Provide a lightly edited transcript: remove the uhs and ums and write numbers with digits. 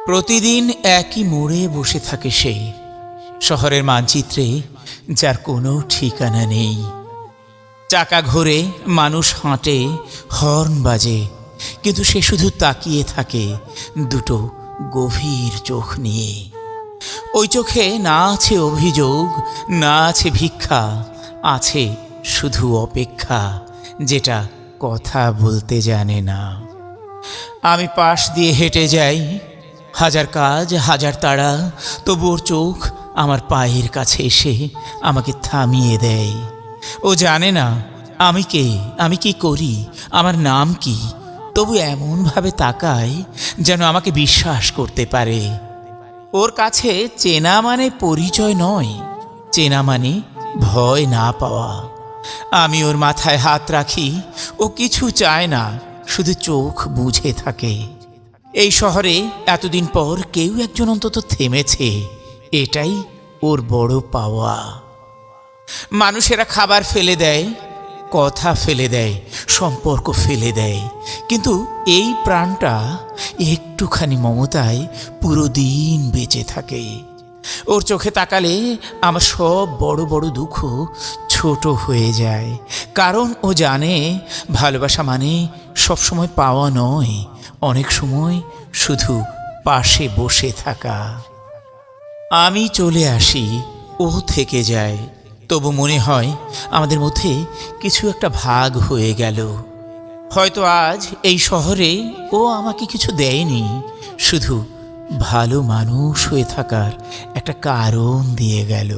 প্রতিদিন একই মোড়ে বসে থাকে সে, শহরের মানচিত্রে যার কোনো ঠিকানা নেই। চাকা ঘোরে, মানুষ হাঁটে, হর্ন বাজে, কিন্তু সে শুধু তাকিয়ে থাকে দুটো গভীর চোখ নিয়ে। ওই চোখে না আছে অভিযোগ, না আছে ভিক্ষা, আছে শুধু অপেক্ষা, যেটা কথা বলতে জানে না। আমি পাশ দিয়ে হেঁটে যাই, হাজার কাজ হাজার তাড়া, তবু ওর চোখ আমার পায়ের কাছে এসে আমাকে থামিয়ে দেয়। ও জানে না আমি কে, আমি কি করি, আমার নাম কি, তবু এমনভাবে তাকায় যেন আমাকে বিশ্বাস করতে পারে। ওর কাছে চেনা মানে পরিচয় নয়, চেনা মানে ভয় না পাওয়া। আমি ওর মাথায় হাত রাখি, ও কিছু চায় না, শুধু চোখ বুঝে থাকে। এই শহরে এতদিন পর কেউ একজন অন্তত থেমেছে, এটাই ওর বড় পাওয়া। মানুষেরা খাবার ফেলে দেয়, কথা ফেলে দেয়, সম্পর্ক ফেলে দেয়, কিন্তু এই প্রাণটা একটুখানি মমতায় পুরো দিন বেঁচে থাকে। ওর চোখে তাকালে আমার সব বড় বড় দুঃখ ছোট হয়ে যায়, কারণ ও জানে ভালোবাসা মানে সবসময় পাওয়া নয়, অনেক সময় শুধু পাশে বসে থাকা। আমি চলে আসি, ও থেকে যায়, তবু মনে হয় আমাদের মধ্যে কিছু একটা ভাগ হয়ে গেল। হয়তো আজ এই শহরে ও আমাকে কিছু দেয়নি, শুধু ভালো মানুষ হয়ে থাকার একটা কারণ দিয়ে গেল।